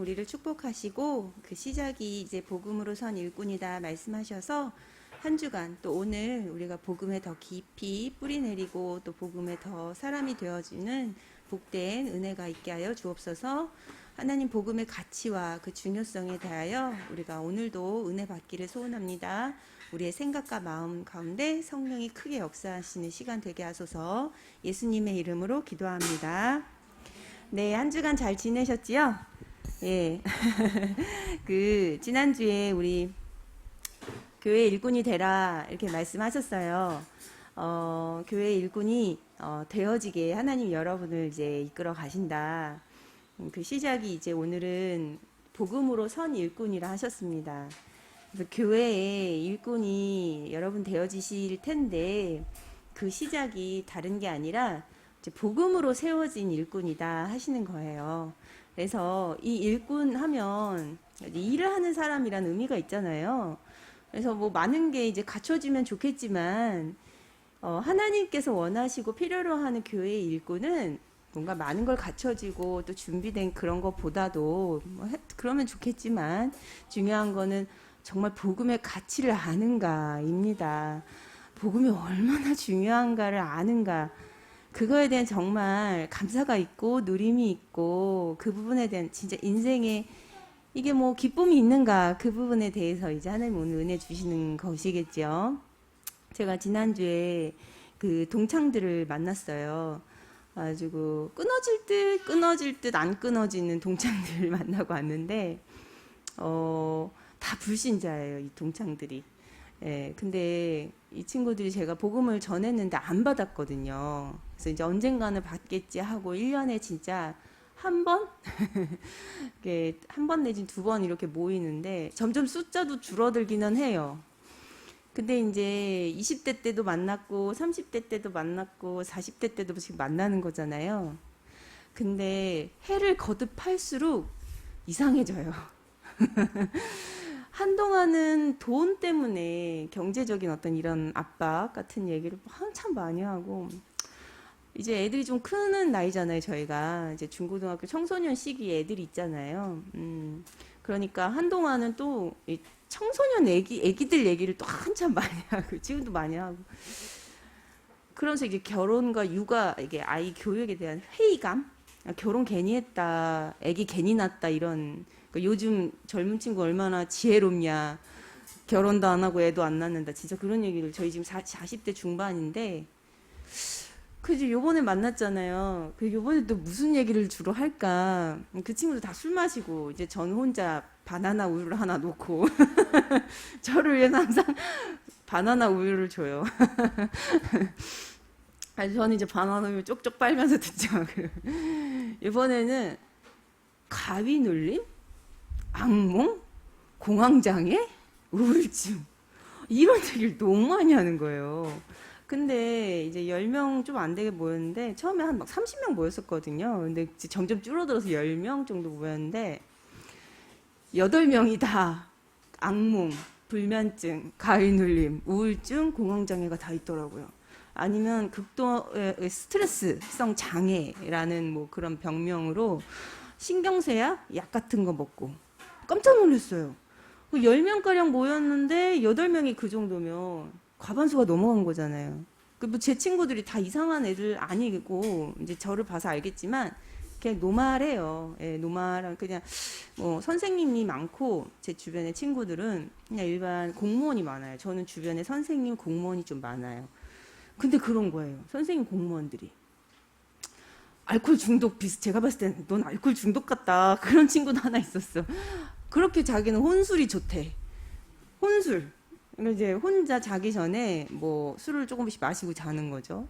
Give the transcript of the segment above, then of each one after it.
우리를 축복하시고 그 시작이 이제 복음으로 선 일꾼이다 말씀하셔서 한 주간 또 오늘 우리가 복음에 더 깊이 뿌리 내리고 또 복음에 더 사람이 되어지는 복된 은혜가 있게 하여 주옵소서. 하나님 복음의 가치와 그 중요성에 대하여 우리가 오늘도 은혜 받기를 소원합니다. 우리의 생각과 마음 가운데 성령이 크게 역사하시는 시간 되게 하소서. 예수님의 이름으로 기도합니다. 네, 한 주간 잘 지내셨지요? 예. 지난주에 우리 교회 일꾼이 되라 이렇게 말씀하셨어요. 교회 일꾼이 되어지게 하나님 여러분을 이제 이끌어 가신다. 그 시작이 이제 오늘은 복음으로 선 일꾼이라 하셨습니다. 그래서 교회에 일꾼이 여러분 되어지실 텐데 그 시작이 다른 게 아니라 이제 복음으로 세워진 일꾼이다 하시는 거예요. 그래서 이 일꾼 하면 일을 하는 사람이라는 의미가 있잖아요. 그래서 뭐 많은 게 이제 갖춰지면 좋겠지만 하나님께서 원하시고 필요로 하는 교회의 일꾼은 뭔가 많은 걸 갖춰지고 또 준비된 그런 것보다도 그러면 좋겠지만 중요한 거는 정말 복음의 가치를 아는가입니다. 복음이 얼마나 중요한가를 아는가. 그거에 대한 정말 감사가 있고 누림이 있고 그 부분에 대한 진짜 인생에 이게 뭐 기쁨이 있는가 그 부분에 대해서 이제 하나님 오늘 은혜 주시는 것이겠죠. 제가 지난주에 그 동창들을 만났어요. 가지고 끊어질 듯 안 끊어지는 동창들을 만나고 왔는데 다 불신자예요, 이 동창들이. 예, 근데 이 친구들이 제가 복음을 전했는데 안 받았거든요. 그래서 이제 언젠가는 받겠지 하고 1년에 진짜 한 번? 한 번 내지 두 번 이렇게 모이는데 점점 숫자도 줄어들기는 해요. 근데 이제 20대 때도 만났고 30대 때도 만났고 40대 때도 지금 만나는 거잖아요. 근데 해를 거듭할수록 이상해져요. 한동안은 돈 때문에 경제적인 어떤 이런 압박 같은 얘기를 한참 많이 하고 이제 애들이 좀 크는 나이잖아요. 저희가 이제 중고등학교 청소년 시기 애들이 있잖아요. 그러니까 한동안은 또 청소년 애기들 얘기를 또 한참 많이 하고 지금도 많이 하고 그러면서 이제 결혼과 육아 이게 아이 교육에 대한 회의감, 결혼 괜히 했다, 애기 괜히 낳았다 이런. 그러니까 요즘 젊은 친구 얼마나 지혜롭냐, 결혼도 안 하고 애도 안 낳는다, 진짜 그런 얘기를 저희 지금 40대 중반인데 그지 요번에 만났잖아요. 그 요번에 또 무슨 얘기를 주로 할까? 그 친구들 다 술 마시고 이제 전 혼자 바나나 우유를 하나 놓고 저를 위해서 항상 바나나 우유를 줘요. 아니 저는 이제 바나나 우유 쪽쪽 빨면서 듣죠. 이번에는 가위 눌림, 악몽, 공황장애, 우울증 이런 얘기를 너무 많이 하는 거예요. 근데 이제 10명 좀 안 되게 모였는데 처음에 한 막 30명 모였었거든요. 근데 이제 점점 줄어들어서 10명 정도 모였는데 8명이 다 악몽, 불면증, 가위 눌림, 우울증, 공황장애가 다 있더라고요. 아니면 극도의 스트레스성 장애라는 뭐 그런 병명으로 신경쇠약 약 같은 거 먹고 깜짝 놀랐어요. 10명가량 모였는데 8명이 그 정도면 과반수가 넘어간 거잖아요. 뭐 제 친구들이 다 이상한 애들 아니고 이제 저를 봐서 알겠지만 그냥 노말해요. 예, 노말한 그냥 뭐 선생님이 많고 제 주변에 친구들은 그냥 일반 공무원이 많아요. 저는 주변에 선생님 공무원이 좀 많아요. 근데 그런 거예요. 선생님 공무원들이 알코올 중독 제가 봤을 땐 넌 알코올 중독 같다 그런 친구도 하나 있었어. 그렇게 자기는 혼술이 좋대. 혼술. 그러니까 이제 혼자 자기 전에 뭐 술을 조금씩 마시고 자는 거죠.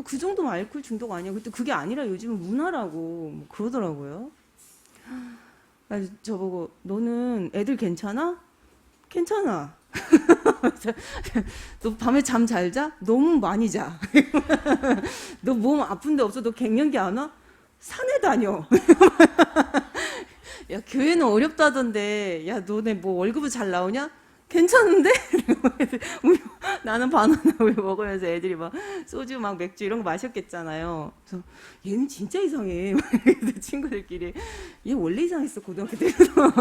그 정도면 알코올 중독 아니야. 근데 그게 아니라 요즘은 문화라고 뭐 그러더라고요. 그래서 저보고 너는 애들 괜찮아? 괜찮아. 너 밤에 잠 잘 자? 너무 많이 자. 너 몸 아픈 데 없어? 너 갱년기 안 와? 산에 다녀. 야 교회는 어렵다던데 야 너네 뭐 월급은 잘 나오냐? 괜찮은데? 우유, 나는 바나나 우유 먹으면서 애들이 막 소주 막 맥주 이런 거 마셨겠잖아요. 그래서 얘는 진짜 이상해. 그래서 친구들끼리 얘 원래 이상했어 고등학교 때부터.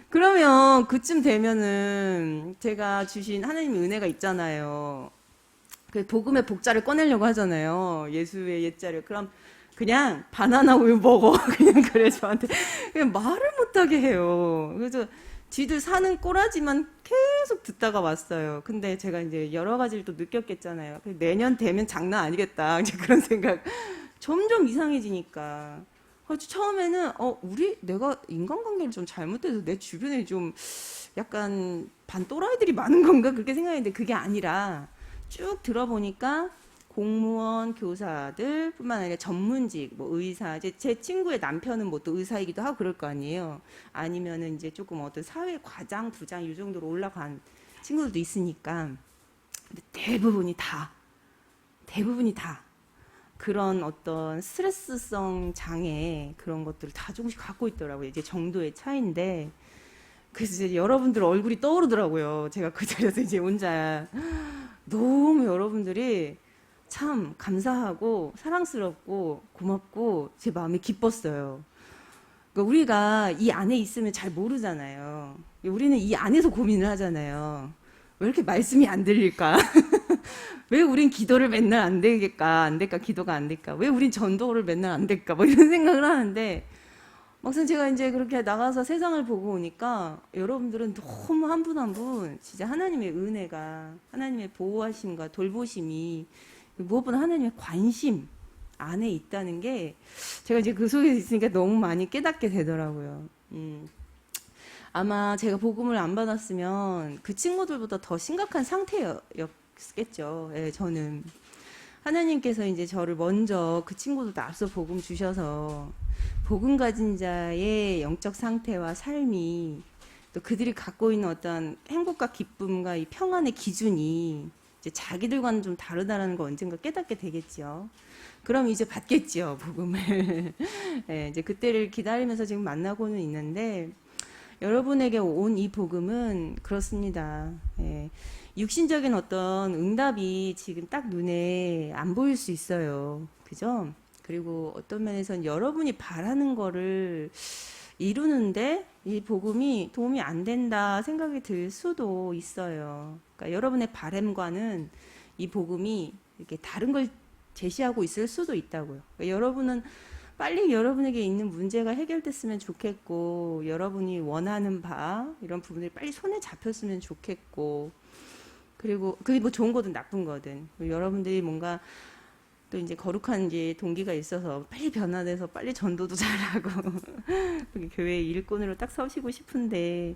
그러면 그쯤 되면은 제가 주신 하나님의 은혜가 있잖아요. 그 복음의 복자를 꺼내려고 하잖아요. 예수의 옛자를. 그럼 그냥 바나나 우유 먹어. 그냥 그래 저한테 그냥 말을 못하게 해요. 그래서 지들 사는 꼬라지만 계속 듣다가 왔어요. 근데 제가 이제 여러 가지를 또 느꼈겠잖아요. 내년 되면 장난 아니겠다. 이제 그런 생각. 점점 이상해지니까. 그래서 처음에는 내가 인간관계를 좀 잘못해서 내 주변에 좀 약간 반또라이들이 많은 건가 그렇게 생각했는데 그게 아니라 쭉 들어보니까 공무원, 교사들 뿐만 아니라 전문직, 뭐 의사, 제 친구의 남편은 뭐 또 의사이기도 하고 그럴 거 아니에요. 아니면은 이제 조금 어떤 사회 과장, 부장 이 정도로 올라간 친구들도 있으니까. 근데 대부분이 다 그런 어떤 스트레스성 장애 그런 것들을 다 조금씩 갖고 있더라고요. 이제 정도의 차이인데. 그래서 이제 여러분들 얼굴이 떠오르더라고요. 제가 그 자리에서 이제 혼자. 너무 여러분들이 참 감사하고 사랑스럽고 고맙고 제 마음이 기뻤어요. 그러니까 우리가 이 안에 있으면 잘 모르잖아요. 우리는 이 안에서 고민을 하잖아요. 왜 이렇게 말씀이 안 들릴까? 왜 우린 기도를 맨날 안 될까? 안 될까? 기도가 안 될까? 왜 우린 전도를 맨날 안 될까? 뭐 이런 생각을 하는데 막상 제가 이제 그렇게 나가서 세상을 보고 오니까 여러분들은 너무 한 분 한 분 진짜 하나님의 은혜가 하나님의 보호하심과 돌보심이 무엇보다 하나님의 관심 안에 있다는 게 제가 이제 그 속에 있으니까 너무 많이 깨닫게 되더라고요. 아마 제가 복음을 안 받았으면 그 친구들보다 더 심각한 상태였겠죠. 예, 저는 하나님께서 이제 저를 먼저 그 친구들도 앞서 복음 주셔서 복음 가진 자의 영적 상태와 삶이 또 그들이 갖고 있는 어떤 행복과 기쁨과 이 평안의 기준이 이제 자기들과는 좀 다르다라는 걸 언젠가 깨닫게 되겠죠. 그럼 이제 받겠죠, 복음을. 네, 이제 그때를 기다리면서 지금 만나고는 있는데 여러분에게 온 이 복음은 그렇습니다. 예, 육신적인 어떤 응답이 지금 딱 눈에 안 보일 수 있어요. 그죠? 그리고 어떤 면에서는 여러분이 바라는 거를 이루는데 이 복음이 도움이 안 된다 생각이 들 수도 있어요. 그러니까 여러분의 바램과는 이 복음이 이렇게 다른 걸 제시하고 있을 수도 있다고요. 그러니까 여러분은 빨리 여러분에게 있는 문제가 해결됐으면 좋겠고, 여러분이 원하는 바 이런 부분들이 빨리 손에 잡혔으면 좋겠고, 그리고 그게 뭐 좋은 거든 나쁜 거든 여러분들이 뭔가 또 이제 거룩한 이제 동기가 있어서 빨리 변화돼서 빨리 전도도 잘하고 교회 일꾼으로 딱 서시고 싶은데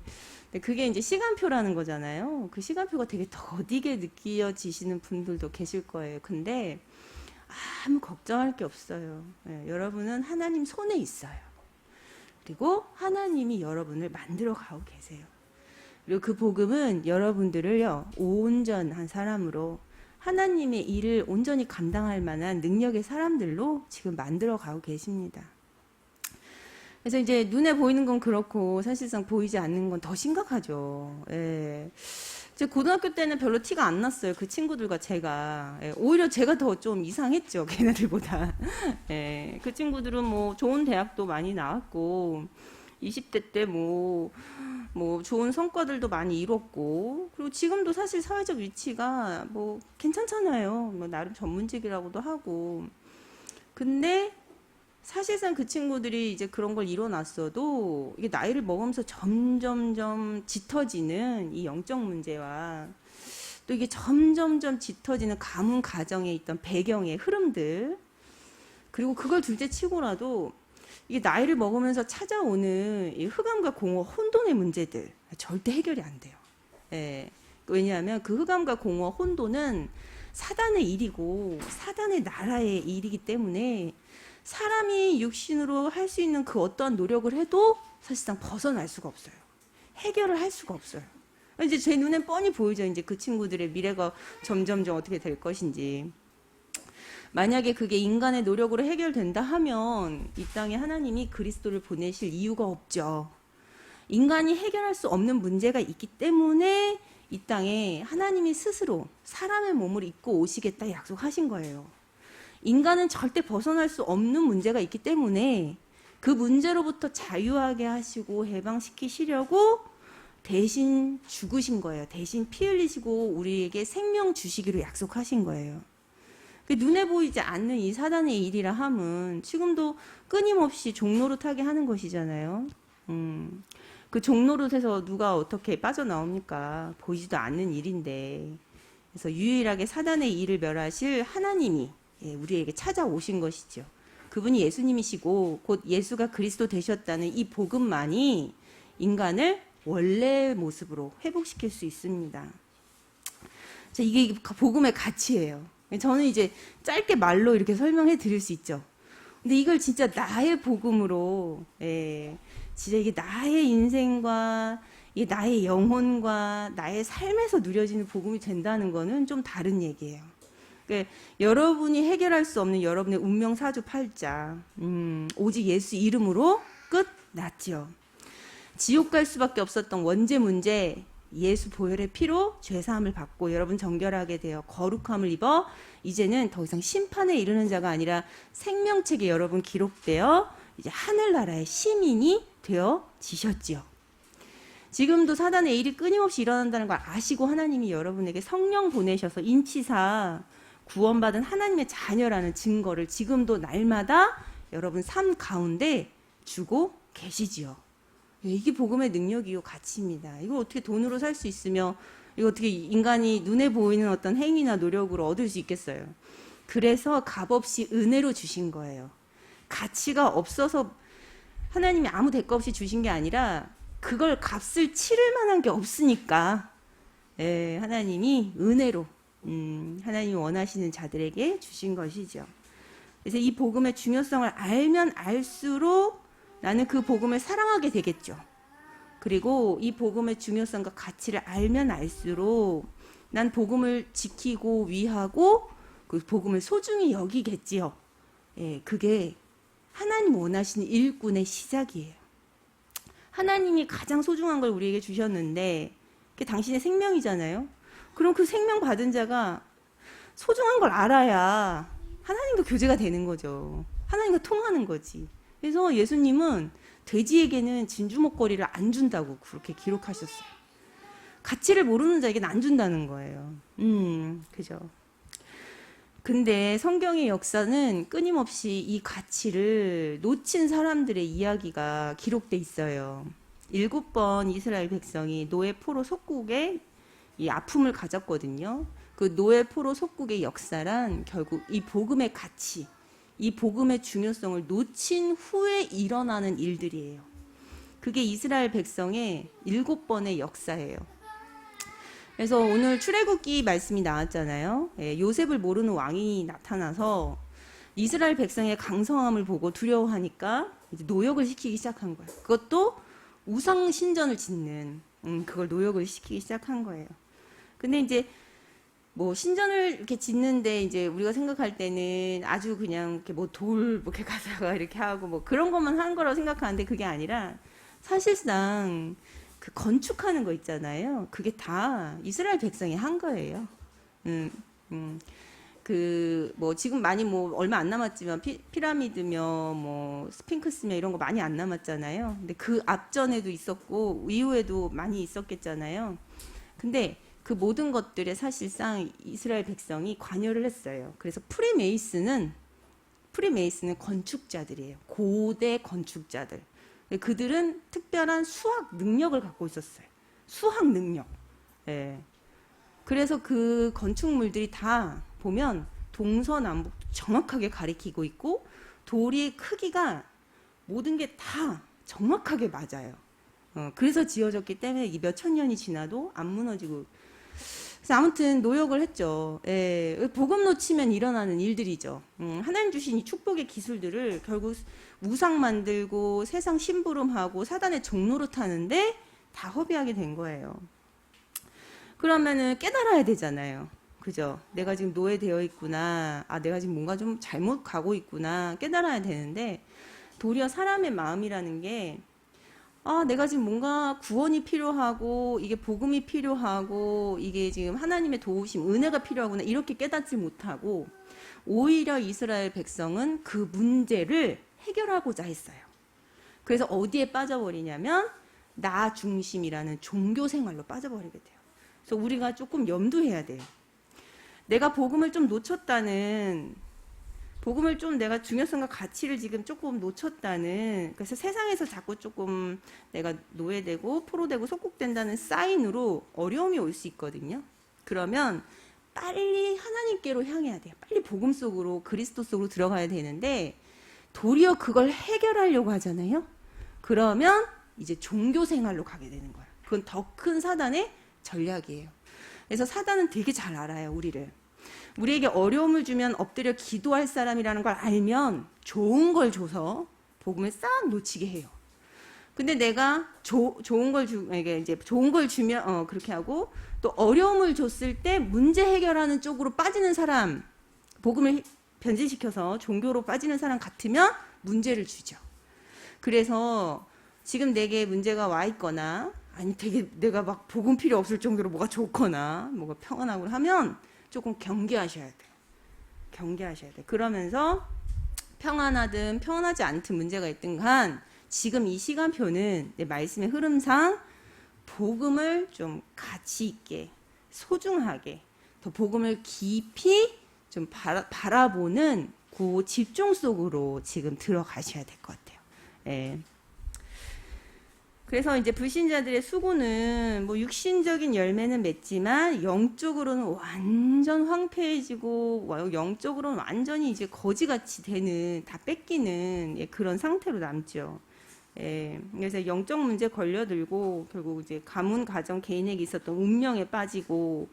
그게 이제 시간표라는 거잖아요. 그 시간표가 되게 더디게 느껴지시는 분들도 계실 거예요. 근데 아무 걱정할 게 없어요. 예, 여러분은 하나님 손에 있어요. 그리고 하나님이 여러분을 만들어 가고 계세요. 그리고 그 복음은 여러분들을요 온전한 사람으로 하나님의 일을 온전히 감당할 만한 능력의 사람들로 지금 만들어 가고 계십니다. 그래서 이제 눈에 보이는 건 그렇고 사실상 보이지 않는 건 더 심각하죠. 예. 제 고등학교 때는 별로 티가 안 났어요. 그 친구들과 제가. 예. 오히려 제가 더 좀 이상했죠. 걔네들보다. 예. 그 친구들은 뭐 좋은 대학도 많이 나왔고 20대 때 뭐 좋은 성과들도 많이 이뤘고 그리고 지금도 사실 사회적 위치가 뭐 괜찮잖아요. 뭐 나름 전문직이라고도 하고 근데 사실상 그 친구들이 이제 그런 걸 이뤄놨어도 이게 나이를 먹으면서 점점점 짙어지는 이 영적 문제와 또 이게 점점점 짙어지는 가문 가정에 있던 배경의 흐름들 그리고 그걸 둘째 치고라도 이게 나이를 먹으면서 찾아오는 이 흑암과 공허, 혼돈의 문제들 절대 해결이 안 돼요. 예. 왜냐하면 그 흑암과 공허, 혼돈은 사단의 일이고 사단의 나라의 일이기 때문에 사람이 육신으로 할 수 있는 그 어떠한 노력을 해도 사실상 벗어날 수가 없어요. 해결을 할 수가 없어요. 이제 제 눈엔 뻔히 보이죠. 이제 그 친구들의 미래가 점점점 어떻게 될 것인지. 만약에 그게 인간의 노력으로 해결된다 하면 이 땅에 하나님이 그리스도를 보내실 이유가 없죠. 인간이 해결할 수 없는 문제가 있기 때문에 이 땅에 하나님이 스스로 사람의 몸을 입고 오시겠다 약속하신 거예요. 인간은 절대 벗어날 수 없는 문제가 있기 때문에 그 문제로부터 자유하게 하시고 해방시키시려고 대신 죽으신 거예요. 대신 피 흘리시고 우리에게 생명 주시기로 약속하신 거예요. 눈에 보이지 않는 이 사단의 일이라 함은 지금도 끊임없이 종노릇하게 하는 것이잖아요. 그 종노릇에서 누가 어떻게 빠져나옵니까? 보이지도 않는 일인데. 그래서 유일하게 사단의 일을 멸하실 하나님이 우리에게 찾아오신 것이죠. 그분이 예수님이시고 곧 예수가 그리스도 되셨다는 이 복음만이 인간을 원래 모습으로 회복시킬 수 있습니다. 자, 이게 복음의 가치예요. 저는 이제 짧게 말로 이렇게 설명해 드릴 수 있죠. 근데 이걸 진짜 나의 복음으로, 진짜 이게 나의 인생과 이 나의 영혼과 나의 삶에서 누려지는 복음이 된다는 거는 좀 다른 얘기예요. 그러니까 여러분이 해결할 수 없는 여러분의 운명 사주팔자, 오직 예수 이름으로 끝났지요. 지옥 갈 수밖에 없었던 원죄 문제, 예수 보혈의 피로 죄사함을 받고 여러분 정결하게 되어 거룩함을 입어 이제는 더 이상 심판에 이르는 자가 아니라 생명책에 여러분 기록되어 이제 하늘나라의 시민이 되어지셨지요. 지금도 사단의 일이 끊임없이 일어난다는 걸 아시고 하나님이 여러분에게 성령 보내셔서 인치사 구원받은 하나님의 자녀라는 증거를 지금도 날마다 여러분 삶 가운데 주고 계시지요. 이게 복음의 능력이요 가치입니다. 이거 어떻게 돈으로 살 수 있으며 이거 어떻게 인간이 눈에 보이는 어떤 행위나 노력으로 얻을 수 있겠어요. 그래서 값없이 은혜로 주신 거예요. 가치가 없어서 하나님이 아무 대가 없이 주신 게 아니라 그걸 값을 치를 만한 게 없으니까 하나님이 은혜로 하나님이 원하시는 자들에게 주신 것이죠. 그래서 이 복음의 중요성을 알면 알수록 나는 그 복음을 사랑하게 되겠죠. 그리고 이 복음의 중요성과 가치를 알면 알수록 난 복음을 지키고 위하고 그 복음을 소중히 여기겠지요. 그게 하나님 원하시는 일꾼의 시작이에요. 하나님이 가장 소중한 걸 우리에게 주셨는데 그게 당신의 생명이잖아요. 그럼 그 생명 받은 자가 소중한 걸 알아야 하나님과 교제가 되는 거죠. 하나님과 통하는 거지. 그래서 예수님은 돼지에게는 진주 목걸이를 안 준다고 그렇게 기록하셨어요. 가치를 모르는 자에게는 안 준다는 거예요. 그죠. 근데 성경의 역사는 끊임없이 이 가치를 놓친 사람들의 이야기가 기록돼 있어요. 7번 이스라엘 백성이 노예 포로 속국에 이 아픔을 가졌거든요. 그 노예 포로 속국의 역사란 결국 이 복음의 가치, 이 복음의 중요성을 놓친 후에 일어나는 일들이에요. 그게 이스라엘 백성의 7번의 역사예요. 그래서 오늘 출애굽기 말씀이 나왔잖아요. 요셉을 모르는 왕이 나타나서 이스라엘 백성의 강성함을 보고 두려워하니까 이제 노역을 시키기 시작한 거예요. 그것도 우상 신전을 짓는 그걸 노역을 시키기 시작한 거예요. 근데 이제 뭐 신전을 이렇게 짓는데 이제 우리가 생각할 때는 아주 그냥 이렇게 뭐 돌 이렇게 가다가 이렇게 하고 뭐 그런 것만 한 거라고 생각하는데 그게 아니라 사실상 그 건축하는 거 있잖아요. 그게 다 이스라엘 백성이 한 거예요. 그 뭐 지금 많이 뭐 얼마 안 남았지만 피라미드며 뭐 스핑크스며 이런 거 많이 안 남았잖아요. 근데 그 앞전에도 있었고 이후에도 많이 있었겠잖아요. 근데 그 모든 것들에 사실상 이스라엘 백성이 관여를 했어요. 그래서 프리메이슨은 건축자들이에요. 고대 건축자들. 그들은 특별한 수학 능력을 갖고 있었어요. 수학 능력. 그래서 그 건축물들이 다 보면 동서남북 정확하게 가리키고 있고 돌의 크기가 모든 게 다 정확하게 맞아요. 그래서 지어졌기 때문에 이 몇천 년이 지나도 안 무너지고. 그래서 아무튼 노역을 했죠. 복음 놓치면 일어나는 일들이죠. 하나님 주신 이 축복의 기술들을 결국 우상 만들고 세상 심부름하고 사단의 종노릇하는데 다 허비하게 된 거예요. 그러면은 깨달아야 되잖아요. 그죠? 내가 지금 노예되어 있구나. 내가 지금 뭔가 좀 잘못 가고 있구나. 깨달아야 되는데 도리어 사람의 마음이라는 게 아, 내가 지금 뭔가 구원이 필요하고, 이게 복음이 필요하고, 이게 지금 하나님의 도우심, 은혜가 필요하구나, 이렇게 깨닫지 못하고, 오히려 이스라엘 백성은 그 문제를 해결하고자 했어요. 그래서 어디에 빠져버리냐면, 나 중심이라는 종교 생활로 빠져버리게 돼요. 그래서 우리가 조금 염두해야 돼요. 내가 복음을 좀 놓쳤다는, 복음을 좀 내가 중요성과 가치를 지금 조금 놓쳤다는, 그래서 세상에서 자꾸 조금 내가 노예되고 포로되고 속국된다는 사인으로 어려움이 올 수 있거든요. 그러면 빨리 하나님께로 향해야 돼요. 빨리 복음 속으로, 그리스도 속으로 들어가야 되는데, 도리어 그걸 해결하려고 하잖아요. 그러면 이제 종교 생활로 가게 되는 거예요. 그건 더 큰 사단의 전략이에요. 그래서 사단은 되게 잘 알아요, 우리를. 우리에게 어려움을 주면 엎드려 기도할 사람이라는 걸 알면 좋은 걸 줘서 복음을 싹 놓치게 해요. 근데 내가 좋은 걸 이제 좋은 걸 주면 그렇게 하고, 또 어려움을 줬을 때 문제 해결하는 쪽으로 빠지는 사람, 복음을 변질시켜서 종교로 빠지는 사람 같으면 문제를 주죠. 그래서 지금 내게 문제가 와 있거나, 아니 되게 내가 막 복음 필요 없을 정도로 뭐가 좋거나 뭐가 평안하고 하면 조금 경계하셔야 돼요. 경계하셔야 돼요. 그러면서 평안하든 평안하지 않든 문제가 있든 간 지금 이 시간표는 내 말씀의 흐름상 복음을 좀 가치 있게, 소중하게, 더 복음을 깊이 좀 바라보는 그 집중 속으로 지금 들어가셔야 될 것 같아요. 예. 그래서 이제 불신자들의 수고는 뭐 육신적인 열매는 맺지만 영적으로는 완전 황폐해지고, 영적으로는 완전히 이제 거지같이 되는, 다 뺏기는 그런 상태로 남죠. 예, 그래서 영적 문제 걸려들고 결국 이제 가문 가정 개인에게 있었던 운명에 빠지고,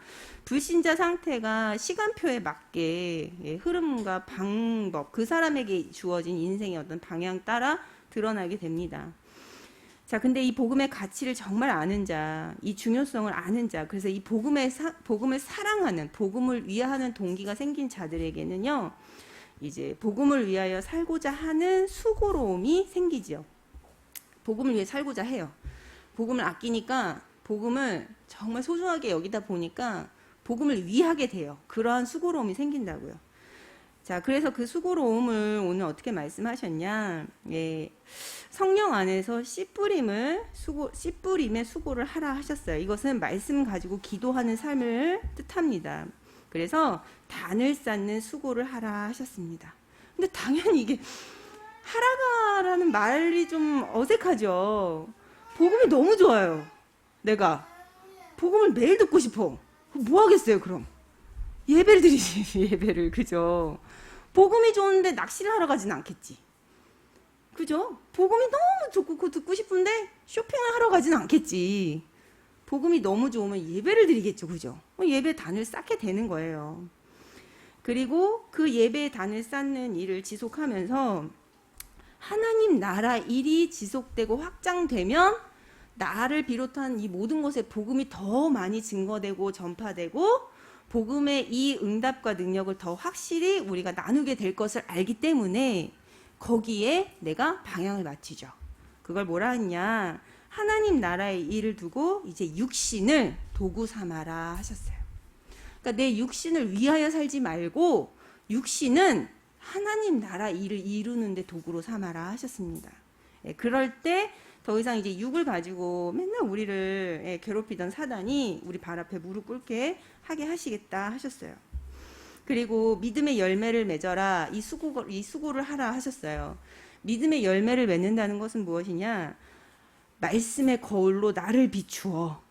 불신자 상태가 시간표에 맞게 흐름과 방법, 그 사람에게 주어진 인생의 어떤 방향 따라 드러나게 됩니다. 자, 근데 이 복음의 가치를 정말 아는 자, 이 중요성을 아는 자, 그래서 이 복음을 사랑하는, 복음을 위하는 동기가 생긴 자들에게는요, 이제 복음을 위하여 살고자 하는 수고로움이 생기죠. 복음을 위해 살고자 해요. 복음을 아끼니까, 복음을 정말 소중하게 여기다 보니까 복음을 위하게 돼요. 그러한 수고로움이 생긴다고요. 자, 그래서 그 수고로움을 오늘 어떻게 말씀하셨냐? 예, 성령 안에서 씨 뿌림의 수고를 하라 하셨어요. 이것은 말씀 가지고 기도하는 삶을 뜻합니다. 그래서 단을 쌓는 수고를 하라 하셨습니다. 근데 당연히 이게 하라가라는 말이 좀 어색하죠. 복음이 너무 좋아요. 내가 복음을 매일 듣고 싶어. 뭐 하겠어요, 그럼? 예배를 드리지, 예배를. 그죠? 복음이 좋은데 낚시를 하러 가진 않겠지. 그죠? 복음이 너무 좋고 듣고 싶은데 쇼핑을 하러 가진 않겠지. 복음이 너무 좋으면 예배를 드리겠죠. 그죠? 예배 단을 쌓게 되는 거예요. 그리고 그 예배 단을 쌓는 일을 지속하면서 하나님 나라 일이 지속되고 확장되면 나를 비롯한 이 모든 것에 복음이 더 많이 증거되고 전파되고, 복음의 이 응답과 능력을 더 확실히 우리가 나누게 될 것을 알기 때문에 거기에 내가 방향을 맞추죠. 그걸 뭐라 했냐? 하나님 나라의 일을 두고 이제 육신을 도구 삼아라 하셨어요. 그러니까 내 육신을 위하여 살지 말고 육신은 하나님 나라 일을 이루는데 도구로 삼아라 하셨습니다. 예, 그럴 때 더 이상 이제 육을 가지고 맨날 우리를 괴롭히던 사단이 우리 발 앞에 무릎 꿇게 하게 하시겠다 하셨어요. 그리고 믿음의 열매를 맺어라, 이 수고를 하라 하셨어요. 믿음의 열매를 맺는다는 것은 무엇이냐? 말씀의 거울로 나를 비추어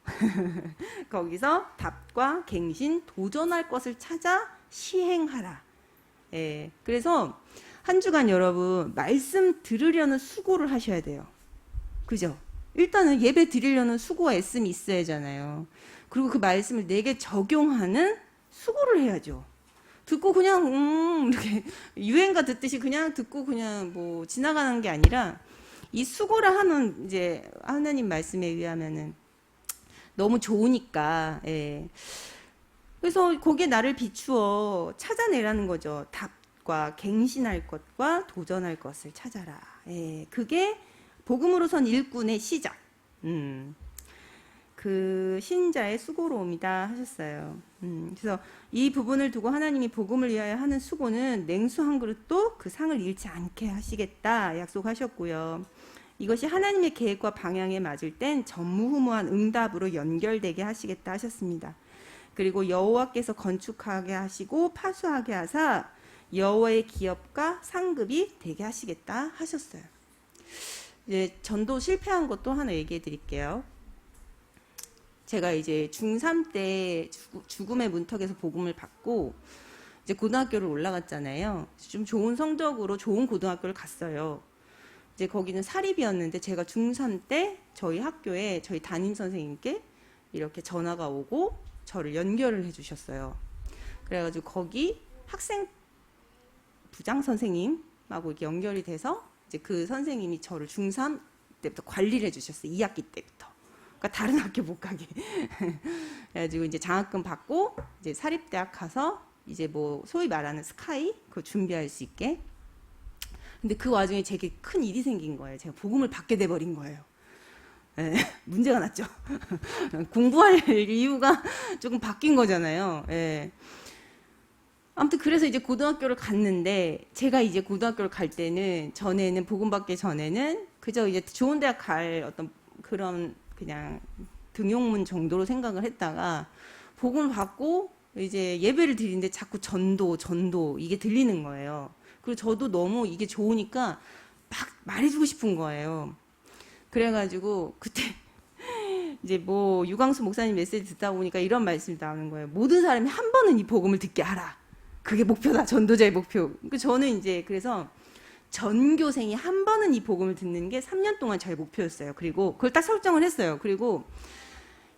거기서 답과 갱신, 도전할 것을 찾아 시행하라. 예, 그래서 한 주간 여러분 말씀 들으려는 수고를 하셔야 돼요. 그죠? 일단은 예배 드리려는 수고와 애씀이 있어야 하잖아요. 그리고 그 말씀을 내게 적용하는 수고를 해야죠. 듣고 그냥 이렇게 유행가 듣듯이 그냥 듣고 그냥 뭐 지나가는 게 아니라, 이 수고를 하면 이제 하나님 말씀에 의하면은 너무 좋으니까, 예. 그래서 거기에 나를 비추어 찾아내라는 거죠. 답과 갱신할 것과 도전할 것을 찾아라. 예. 그게 복음으로선 일꾼의 시작. 그 신자의 수고로움이다 하셨어요. 그래서 이 부분을 두고 하나님이 복음을 위하여 하는 수고는 냉수 한 그릇도 그 상을 잃지 않게 하시겠다 약속하셨고요. 이것이 하나님의 계획과 방향에 맞을 땐 전무후무한 응답으로 연결되게 하시겠다 하셨습니다. 그리고 여호와께서 건축하게 하시고 파수하게 하사 여호와의 기업과 상급이 되게 하시겠다 하셨어요. 이제 전도 실패한 것도 하나 얘기해 드릴게요. 제가 이제 중3 때 죽음의 문턱에서 복음을 받고 이제 고등학교를 올라갔잖아요. 좀 좋은 성적으로 좋은 고등학교를 갔어요. 이제 거기는 사립이었는데 제가 중3 때 저희 학교에 저희 담임 선생님께 이렇게 전화가 오고 저를 연결을 해주셨어요. 그래가지고 거기 학생 부장 선생님하고 이렇게 연결이 돼서 이제 그 선생님이 저를 중3 때부터 관리를 해주셨어요. 2학기 때부터. 그러니까 다른 학교 못 가게. 그래가지고 이제 장학금 받고 이제 사립대학 가서 이제 뭐 소위 말하는 스카이 그거 준비할 수 있게. 근데 그 와중에 제게 큰 일이 생긴 거예요. 제가 복음을 받게 돼 버린 거예요. 네, 문제가 났죠. 공부할 이유가 조금 바뀐 거잖아요. 네. 아무튼 그래서 이제 고등학교를 갔는데 제가 이제 고등학교를 갈 때는 전에는 복음 받기 전에는 그저 이제 좋은 대학 갈 어떤 그런 그냥 등용문 정도로 생각을 했다가 복음을 받고 이제 예배를 드리는데 자꾸 전도 이게 들리는 거예요. 그리고 저도 너무 이게 좋으니까 막 말해주고 싶은 거예요. 그래가지고 그때 이제 뭐 유광수 목사님 메시지 듣다 보니까 이런 말씀이 나오는 거예요. 모든 사람이 한 번은 이 복음을 듣게 하라. 그게 목표다. 전도자의 목표. 저는 이제 그래서 전교생이 한 번은 이 복음을 듣는 게 3년 동안 저의 목표였어요. 그리고 그걸 딱 설정을 했어요. 그리고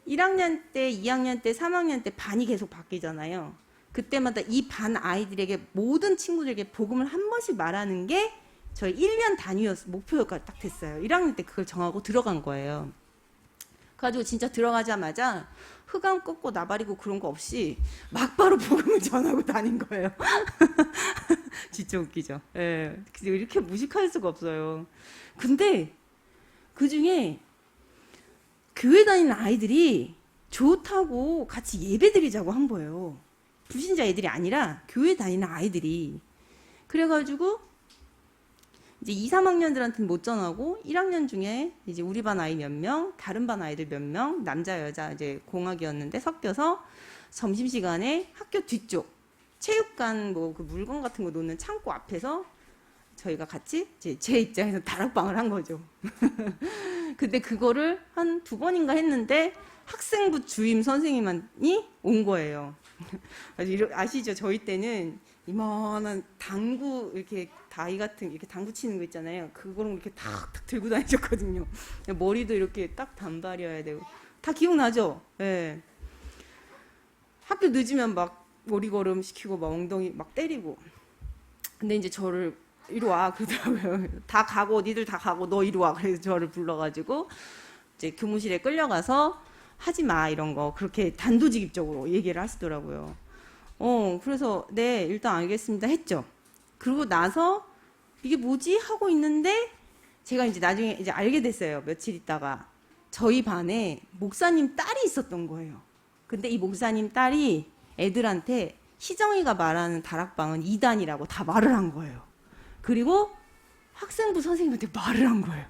1학년 때, 2학년 때, 3학년 때 반이 계속 바뀌잖아요. 그때마다 이 반 아이들에게 모든 친구들에게 복음을 한 번씩 말하는 게 저희 1년 단위였어요. 목표가 딱 됐어요. 1학년 때 그걸 정하고 들어간 거예요. 그래가지고 진짜 들어가자마자 흑암 꺾고 나발이고 그런 거 없이 막바로 복음을 전하고 다닌 거예요. 진짜 웃기죠. 예. 이렇게 무식할 수가 없어요. 근데 그 중에 교회 다니는 아이들이 좋다고 같이 예배 드리자고 한 거예요. 불신자 애들이 아니라 교회 다니는 아이들이. 그래가지고 이제 2, 3학년들한테는 못 전하고 1학년 중에 이제 우리 반 아이 몇 명, 다른 반 아이들 몇 명, 남자 여자 이제 공학이었는데 섞여서 점심시간에 학교 뒤쪽 체육관 뭐 그 물건 같은 거 놓는 창고 앞에서 저희가 같이 이제 제 입장에서 다락방을 한 거죠. 근데 그거를 한 2번인가 했는데 학생부 주임 선생님이 온 거예요. 아시죠? 저희 때는 이만한 당구 이렇게 다이 같은 이렇게 당구 치는 거 있잖아요. 그거를 이렇게 탁탁 들고 다니셨거든요. 머리도 이렇게 딱 단발이어야 되고 다 기억나죠? 예. 네. 학교 늦으면 막 머리걸음 시키고 막 엉덩이 막 때리고. 근데 이제 저를 이리 와 그러더라고요. 다 가고 니들 다 가고 너 이리 와. 그래서 저를 불러가지고 이제 교무실에 끌려가서 하지 마 이런 거 그렇게 단도직입적으로 얘기를 하시더라고요. 그래서 네 일단 알겠습니다 했죠. 그러고 나서 이게 뭐지 하고 있는데 제가 이제 나중에 이제 알게 됐어요. 며칠 있다가 저희 반에 목사님 딸이 있었던 거예요. 근데 이 목사님 딸이 애들한테 희정이가 말하는 다락방은 이단이라고 다 말을 한 거예요. 그리고 학생부 선생님한테 말을 한 거예요.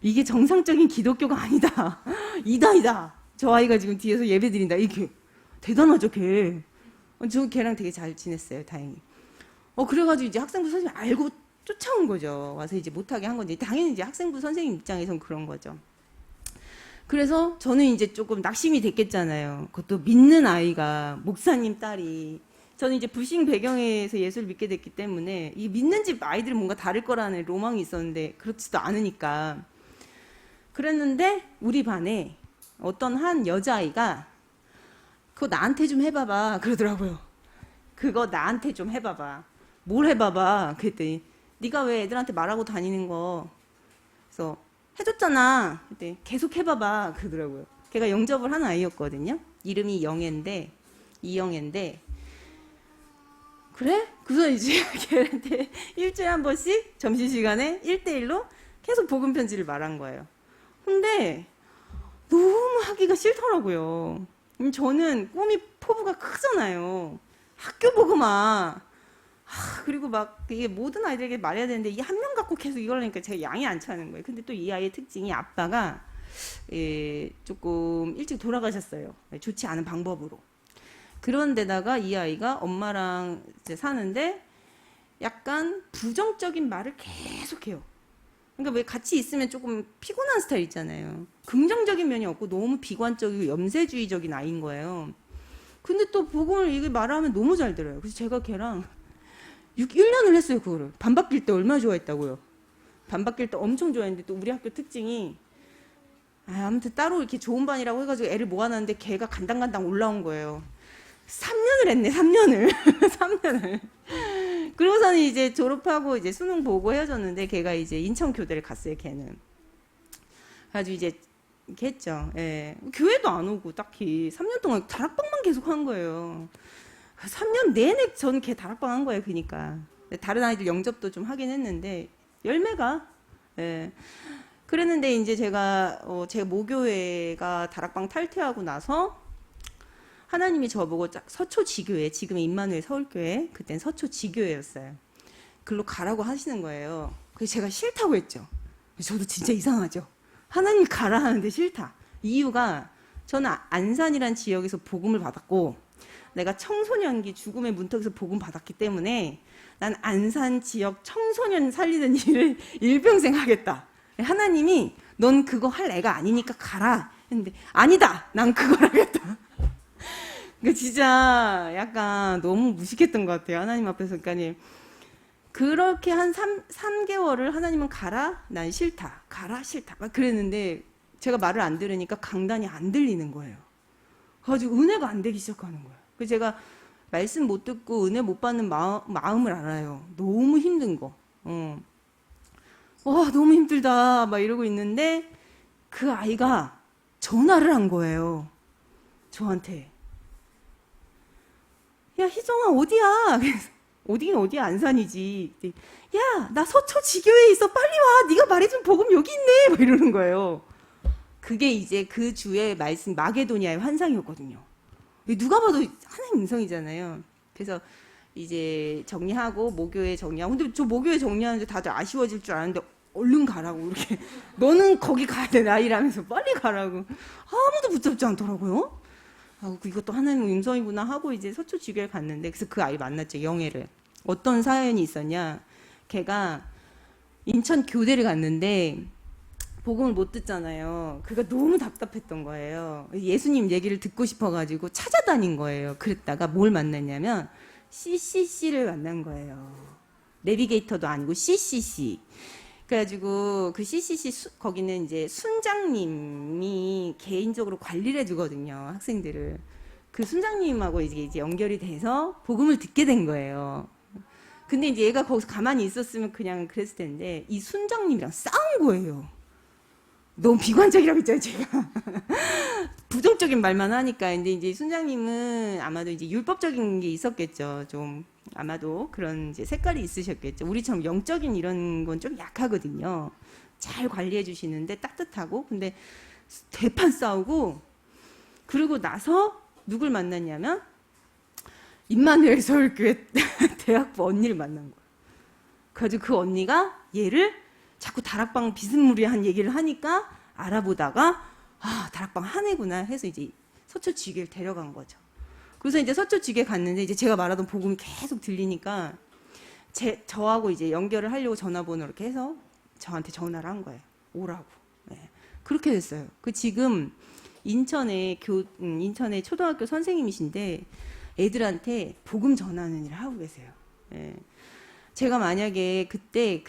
이게 정상적인 기독교가 아니다. 이단이다. 저 아이가 지금 뒤에서 예배 드린다. 이게 대단하죠, 걔. 저 걔랑 되게 잘 지냈어요, 다행히. 그래가지고 이제 학생부 선생님 알고 쫓아온 거죠. 와서 이제 못하게 한 건데, 당연히 이제 학생부 선생님 입장에선 그런 거죠. 그래서 저는 이제 조금 낙심이 됐겠잖아요. 그것도 믿는 아이가, 목사님 딸이. 저는 이제 불신 배경에서 예수를 믿게 됐기 때문에, 이 믿는 집 아이들은 뭔가 다를 거라는 로망이 있었는데, 그렇지도 않으니까. 그랬는데, 우리 반에 어떤 한 여자아이가, 그거 나한테 좀 해봐봐. 그러더라고요. 그거 나한테 좀 해봐봐. 뭘 해봐봐. 그랬더니 네가 왜 애들한테 말하고 다니는 거. 그래서 해줬잖아. 그랬더니 계속 해봐봐. 그러더라고요. 걔가 영접을 한 아이였거든요. 이름이 이영애인데 그래? 그래서 이제 걔한테 일주일에 한 번씩 점심시간에 1대1로 계속 복음 편지를 말한 거예요. 근데 너무 하기가 싫더라고요. 저는 꿈이 포부가 크잖아요. 학교 복음아. 그리고 막 이게 모든 아이들에게 말해야 되는데 이 한 명 갖고 계속 이걸 하니까 제가 양이 안 차는 거예요. 근데 또 이 아이의 특징이 아빠가 조금 일찍 돌아가셨어요. 좋지 않은 방법으로. 그런데다가 이 아이가 엄마랑 이제 사는데 약간 부정적인 말을 계속해요. 그러니까 왜 같이 있으면 조금 피곤한 스타일 있잖아요. 긍정적인 면이 없고 너무 비관적이고 염세주의적인 아이인 거예요. 근데 또 복음을 이게 말하면 너무 잘 들어요. 그래서 제가 걔랑 1년을 했어요, 그거를. 반 바뀔 때 얼마나 좋아했다고요. 반 바뀔 때 엄청 좋아했는데 또 우리 학교 특징이 아무튼 따로 이렇게 좋은 반이라고 해가지고 애를 모아놨는데 걔가 간당간당 올라온 거예요. 3년을 했네, 3년을. 3년을. 그러고서는 이제 졸업하고 이제 수능 보고 헤어졌는데 걔가 이제 인천 교대를 갔어요, 걔는. 그래가지고 이제 이렇게 했죠. 예. 교회도 안 오고 딱히 3년 동안 다락방만 계속 한 거예요. 3년 내내 저는 걔 다락방 한 거예요, 그니까. 다른 아이들 영접도 좀 하긴 했는데 열매가. 예. 그랬는데 이제 제가 모교회가 다락방 탈퇴하고 나서 하나님이 저보고 서초 지교회, 지금의 임마누엘 서울교회, 그땐 서초 지교회였어요. 글로 가라고 하시는 거예요. 그래서 제가 싫다고 했죠. 저도 진짜 이상하죠. 하나님 가라 하는데 싫다. 이유가 저는 안산이란 지역에서 복음을 받았고 내가 청소년기 죽음의 문턱에서 복음 받았기 때문에 난 안산 지역 청소년 살리는 일을 일평생 하겠다. 하나님이 넌 그거 할 애가 아니니까 가라 했는데 아니다. 난 그걸 하겠다. 그 진짜 약간 너무 무식했던 것 같아요. 하나님 앞에서. 그러니까 그렇게 한 3개월을 하나님은 가라, 난 싫다. 가라, 싫다. 막 그랬는데 제가 말을 안 들으니까 강단이 안 들리는 거예요. 그래가지고 은혜가 안 되기 시작하는 거예요. 그래서 제가 말씀 못 듣고 은혜 못 받는 마음을 알아요. 너무 힘든 거. 와, 너무 힘들다. 막 이러고 있는데 그 아이가 전화를 한 거예요. 저한테. 야, 희정아, 어디야? 그래서 어디긴 어디야, 안산이지. 야, 나 서초 지교회에 있어. 빨리 와. 네가 말해준 복음 여기 있네. 막 이러는 거예요. 그게 이제 그 주의 말씀 마게도니아의 환상이었거든요. 누가 봐도 하나님 음성이잖아요. 그래서 이제 정리하고 모교회 정리하고 근데 저 모교회 정리하는데 다들 아쉬워질 줄 알았는데 얼른 가라고 이렇게 너는 거기 가야 돼 나이라면서 빨리 가라고 아무도 붙잡지 않더라고요. 이것도 하나님의 음성이구나 하고 이제 서초 지교에 갔는데 그래서 그 아이 만났죠. 영애를. 어떤 사연이 있었냐. 걔가 인천 교대를 갔는데 복음을 못 듣잖아요. 그가 너무 답답했던 거예요. 예수님 얘기를 듣고 싶어가지고 찾아다닌 거예요. 그랬다가 뭘 만났냐면 CCC를 만난 거예요. 내비게이터도 아니고 CCC. 그래가지고 그 CCC 거기는 이제 순장님이 개인적으로 관리를 해주거든요. 학생들을. 그 순장님하고 이제 연결이 돼서 복음을 듣게 된 거예요. 근데 이제 얘가 거기서 가만히 있었으면 그냥 그랬을 텐데 이 순장님이랑 싸운 거예요. 너무 비관적이라고 했잖아요, 제가. 부정적인 말만 하니까. 근데 이제 순장님은 아마도 이제 율법적인 게 있었겠죠. 좀 아마도 그런 이제 색깔이 있으셨겠죠. 우리처럼 영적인 이런 건 좀 약하거든요. 잘 관리해 주시는데 따뜻하고. 근데 대판 싸우고 그러고 나서 누굴 만났냐면 임마누엘 서울교회 대학부 언니를 만난 거예요. 그래가지고 그 언니가 얘를 자꾸 다락방 비스무리한 얘기를 하니까 알아보다가 다락방 한 애구나 해서 이제 서초 지교를 데려간 거죠. 그래서 이제 서초 지교에 갔는데 이제 제가 말하던 복음이 계속 들리니까 저하고 이제 연결을 하려고 전화번호 이렇게 해서 저한테 전화를 한 거예요. 오라고. 네. 그렇게 됐어요. 그 지금 인천에 초등학교 선생님이신데 애들한테 복음 전하는 일을 하고 계세요. 네. 제가 만약에 그때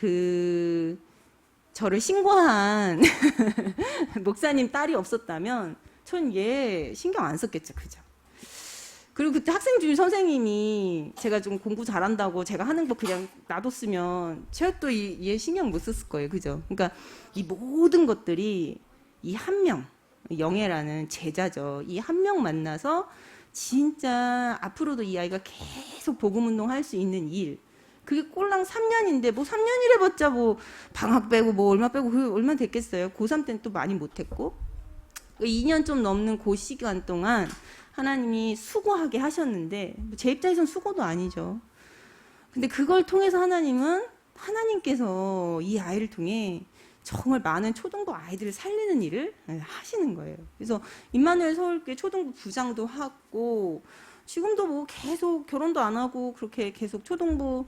저를 신고한 목사님 딸이 없었다면 전 얘 신경 안 썼겠죠. 그죠? 그리고 그때 학생 중에 선생님이 제가 좀 공부 잘한다고 제가 하는 거 그냥 놔뒀으면 제가 또 얘 신경 못 썼을 거예요. 그죠? 그러니까 이 모든 것들이 이 한 명, 영애라는 제자죠. 이 한 명 만나서 진짜 앞으로도 이 아이가 계속 복음 운동 할 수 있는 일, 그게 꼴랑 3년인데 뭐 3년이래 봤자 뭐 방학 빼고 뭐 얼마 빼고 그게 얼마 됐겠어요. 고3 때는 또 많이 못했고 2년 좀 넘는 그 시간 동안 하나님이 수고하게 하셨는데 제 입장에선 수고도 아니죠. 근데 그걸 통해서 하나님께서 이 아이를 통해 정말 많은 초등부 아이들을 살리는 일을 하시는 거예요. 그래서 임마누엘 서울교회 초등부 부장도 하고 지금도 뭐 계속 결혼도 안 하고 그렇게 계속 초등부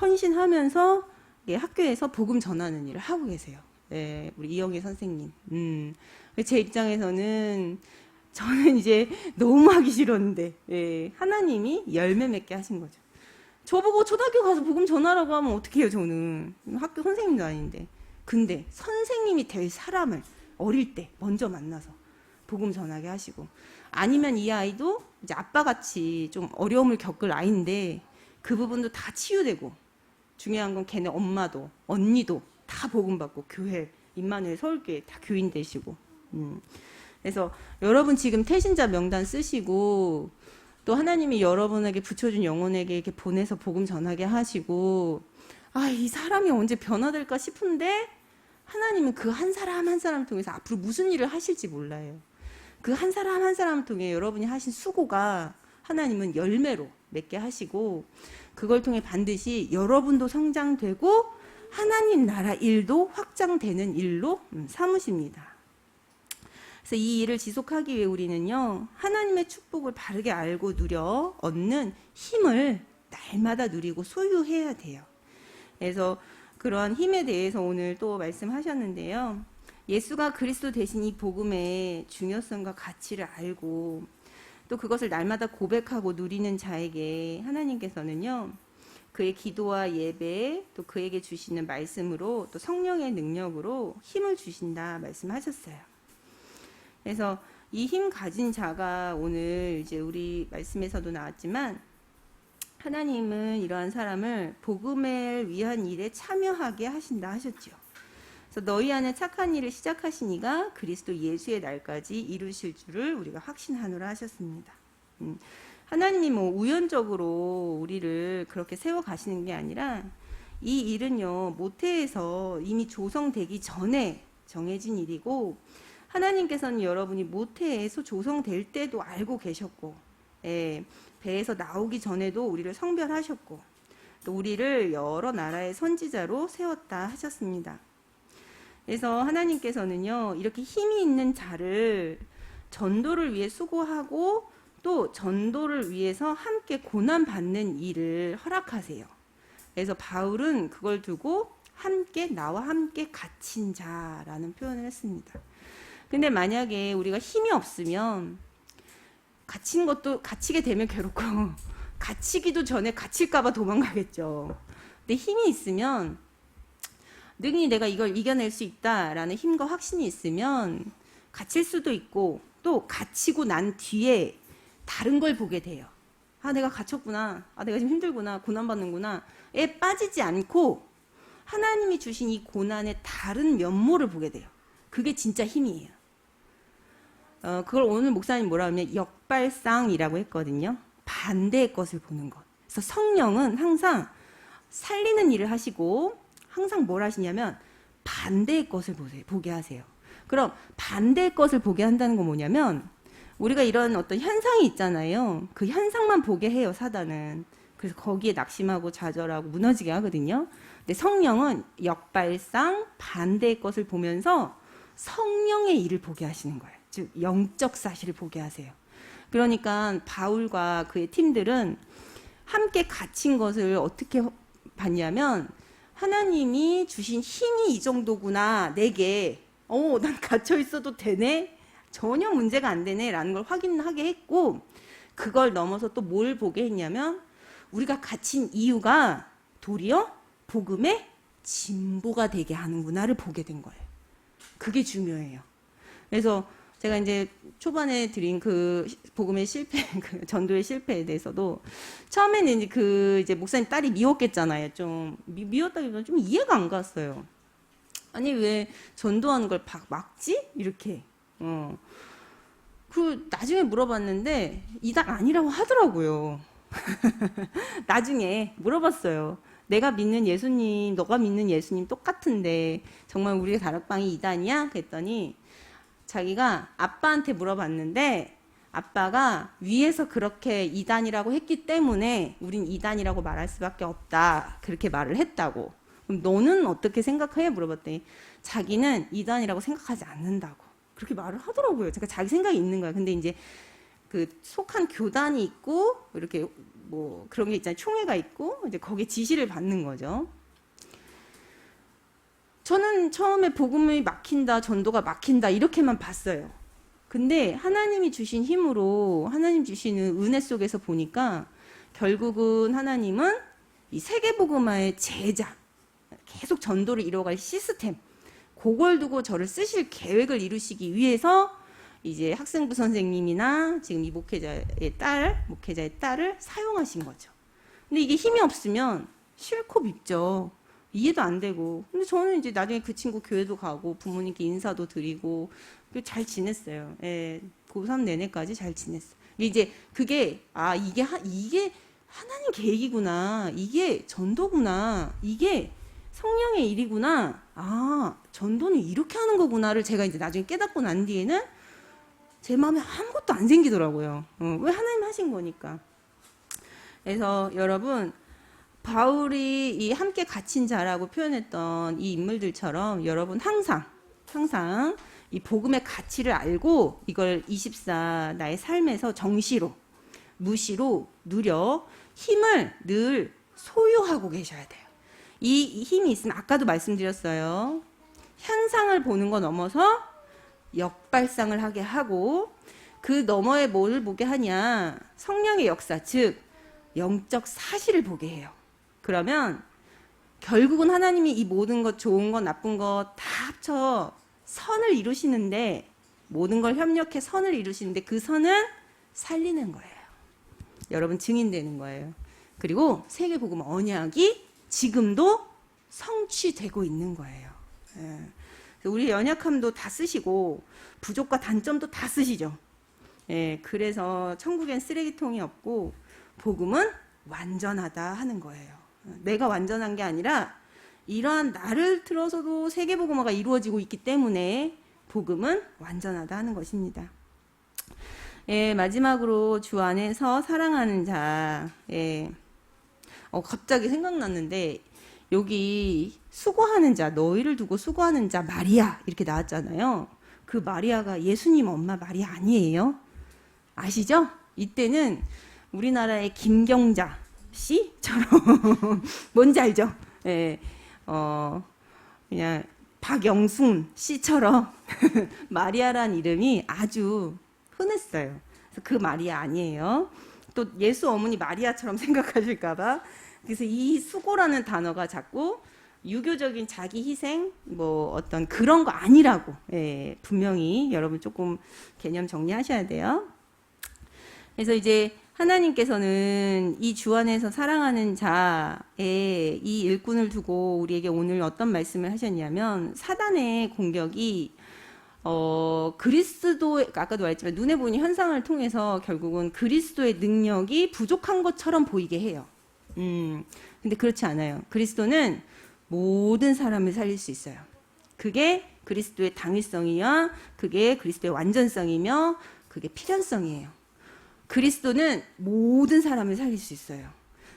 헌신하면서 학교에서 복음 전하는 일을 하고 계세요. 네, 우리 이영애 선생님. 제 입장에서는 저는 이제 너무 하기 싫었는데 하나님이 열매 맺게 하신 거죠. 저보고 초등학교 가서 복음 전하라고 하면 어떡해요, 저는. 학교 선생님도 아닌데. 근데 선생님이 될 사람을 어릴 때 먼저 만나서 복음 전하게 하시고, 아니면 이 아이도 이제 아빠같이 좀 어려움을 겪을 아이인데 그 부분도 다 치유되고, 중요한 건 걔네 엄마도 언니도 다 복음 받고 교회 임마누엘 서울교회 다 교인 되시고. 그래서 여러분 지금 태신자 명단 쓰시고 또 하나님이 여러분에게 붙여준 영혼에게 이렇게 보내서 복음 전하게 하시고, 이 사람이 언제 변화될까 싶은데 하나님은 그 한 사람 한 사람 통해서 앞으로 무슨 일을 하실지 몰라요. 그 한 사람 한 사람을 통해 여러분이 하신 수고가 하나님은 열매로 맺게 하시고, 그걸 통해 반드시 여러분도 성장되고 하나님 나라 일도 확장되는 일로 삼으십니다. 그래서 이 일을 지속하기 위해 우리는요, 하나님의 축복을 바르게 알고 누려 얻는 힘을 날마다 누리고 소유해야 돼요. 그래서 그러한 힘에 대해서 오늘 또 말씀하셨는데요. 예수가 그리스도 되신 이 복음의 중요성과 가치를 알고 또 그것을 날마다 고백하고 누리는 자에게 하나님께서는요, 그의 기도와 예배, 또 그에게 주시는 말씀으로 또 성령의 능력으로 힘을 주신다 말씀하셨어요. 그래서 이 힘 가진 자가 오늘 이제 우리 말씀에서도 나왔지만, 하나님은 이러한 사람을 복음을 위한 일에 참여하게 하신다 하셨죠. 그래서 너희 안에 착한 일을 시작하신 이가 그리스도 예수의 날까지 이루실 줄을 우리가 확신하노라 하셨습니다. 하나님이 뭐 우연적으로 우리를 그렇게 세워 가시는 게 아니라 이 일은요, 모태에서 이미 조성되기 전에 정해진 일이고, 하나님께서는 여러분이 모태에서 조성될 때도 알고 계셨고, 배에서 나오기 전에도 우리를 성별하셨고, 또 우리를 여러 나라의 선지자로 세웠다 하셨습니다. 그래서 하나님께서는요, 이렇게 힘이 있는 자를 전도를 위해 수고하고 또 전도를 위해서 함께 고난받는 일을 허락하세요. 그래서 바울은 그걸 두고 나와 함께 갇힌 자라는 표현을 했습니다. 근데 만약에 우리가 힘이 없으면 갇히게 되면 괴롭고 갇히기도 전에 갇힐까봐 도망가겠죠. 근데 힘이 있으면, 능히 내가 이걸 이겨낼 수 있다라는 힘과 확신이 있으면 갇힐 수도 있고, 또 갇히고 난 뒤에 다른 걸 보게 돼요. 내가 갇혔구나, 내가 지금 힘들구나, 고난받는구나 에 빠지지 않고 하나님이 주신 이 고난의 다른 면모를 보게 돼요. 그게 진짜 힘이에요. 그걸 오늘 목사님 뭐라 하면 역발상이라고 했거든요. 반대의 것을 보는 것. 그래서 성령은 항상 살리는 일을 하시고 항상 뭘 하시냐면 반대의 것을 보게 하세요. 그럼 반대의 것을 보게 한다는 건 뭐냐면, 우리가 이런 어떤 현상이 있잖아요. 그 현상만 보게 해요, 사단은. 그래서 거기에 낙심하고 좌절하고 무너지게 하거든요. 근데 성령은 역발상 반대의 것을 보면서 성령의 일을 보게 하시는 거예요. 즉 영적 사실을 보게 하세요. 그러니까 바울과 그의 팀들은 함께 갇힌 것을 어떻게 봤냐면, 하나님이 주신 힘이 이 정도구나, 내게 난 갇혀 있어도 되네, 전혀 문제가 안 되네 라는 걸 확인하게 했고, 그걸 넘어서 또 뭘 보게 했냐면, 우리가 갇힌 이유가 도리어 복음의 진보가 되게 하는구나를 보게 된 거예요. 그게 중요해요. 그래서 제가 이제 초반에 드린 그 복음의 실패, 그 전도의 실패에 대해서도 처음에는 이제 목사님 딸이 미웠겠잖아요. 좀 미웠다기보다 좀 이해가 안 갔어요. 아니 왜 전도하는 걸 막지? 이렇게. 그 나중에 물어봤는데 이달 아니라고 하더라고요. 나중에 물어봤어요. 내가 믿는 예수님, 너가 믿는 예수님 똑같은데 정말 우리 다락방이 이단이야? 그랬더니 자기가 아빠한테 물어봤는데 아빠가 위에서 그렇게 이단이라고 했기 때문에 우린 이단이라고 말할 수밖에 없다. 그렇게 말을 했다고. 그럼 너는 어떻게 생각해? 물어봤더니 자기는 이단이라고 생각하지 않는다고. 그렇게 말을 하더라고요. 그러니까 자기 생각이 있는 거야. 근데 이제 그 속한 교단이 있고 이렇게 뭐 그런 게 있잖아요. 총회가 있고 이제 거기에 지시를 받는 거죠. 저는 처음에 복음이 막힌다, 전도가 막힌다 이렇게만 봤어요. 근데 하나님이 주신 힘으로 하나님 주시는 은혜 속에서 보니까 결국은 하나님은 이 세계복음화의 제자, 계속 전도를 이뤄갈 시스템, 그걸 두고 저를 쓰실 계획을 이루시기 위해서 이제 학생부 선생님이나 지금 이 목회자의 딸을 사용하신 거죠. 근데 이게 힘이 없으면 싫고 밉죠. 이해도 안 되고. 근데 저는 이제 나중에 그 친구 교회도 가고 부모님께 인사도 드리고 잘 지냈어요. 예, 고3 내내까지 잘 지냈어요. 이제 그게 이게 하나님 계획이구나. 이게 전도구나. 이게 성령의 일이구나. 전도는 이렇게 하는 거구나를 제가 이제 나중에 깨닫고 난 뒤에는 제 마음에 아무것도 안 생기더라고요. 왜 하나님 하신 거니까. 그래서 여러분, 바울이 이 함께 갇힌 자라고 표현했던 이 인물들처럼 여러분 항상 이 복음의 가치를 알고 이걸 24 나의 삶에서 정시로, 무시로 누려 힘을 늘 소유하고 계셔야 돼요. 이 힘이 있으면 아까도 말씀드렸어요. 현상을 보는 거 넘어서 역발상을 하게 하고 그 너머에 뭘 보게 하냐? 성령의 역사, 즉 영적 사실을 보게 해요. 그러면 결국은 하나님이 이 모든 것, 좋은 것, 나쁜 것 다 합쳐 선을 이루시는데 모든 걸 협력해 선을 이루시는데 그 선은 살리는 거예요. 여러분 증인되는 거예요. 그리고 세계복음 언약이 지금도 성취되고 있는 거예요. 예. 우리 연약함도 다 쓰시고 부족과 단점도 다 쓰시죠. 예, 그래서 천국엔 쓰레기통이 없고 복음은 완전하다 하는 거예요. 내가 완전한 게 아니라 이러한 나를 틀어서도 세계복음화가 이루어지고 있기 때문에 복음은 완전하다 하는 것입니다. 예, 마지막으로 주 안에서 사랑하는 자. 예. 갑자기 생각났는데 여기 수고하는 자, 너희를 두고 수고하는 자 마리아 이렇게 나왔잖아요. 그 마리아가 예수님 엄마 마리아 아니에요? 아시죠? 이때는 우리나라의 김경자 씨처럼 뭔지 알죠? 예, 그냥 박영순 씨처럼 마리아란 이름이 아주 흔했어요. 그래서 그 마리아 아니에요. 또 예수 어머니 마리아처럼 생각하실까봐. 그래서 이 수고라는 단어가 자꾸 유교적인 자기 희생 뭐 어떤 그런 거 아니라고 분명히 여러분 조금 개념 정리하셔야 돼요. 그래서 이제 하나님께서는 이 주 안에서 사랑하는 자의 이 일꾼을 두고 우리에게 오늘 어떤 말씀을 하셨냐면 사단의 공격이 그리스도의 아까도 말했지만 눈에 보이는 현상을 통해서 결국은 그리스도의 능력이 부족한 것처럼 보이게 해요. 근데 그렇지 않아요. 그리스도는 모든 사람을 살릴 수 있어요. 그게 그리스도의 당위성이야. 그게 그리스도의 완전성이며 그게 필연성이에요. 그리스도는 모든 사람을 살릴 수 있어요.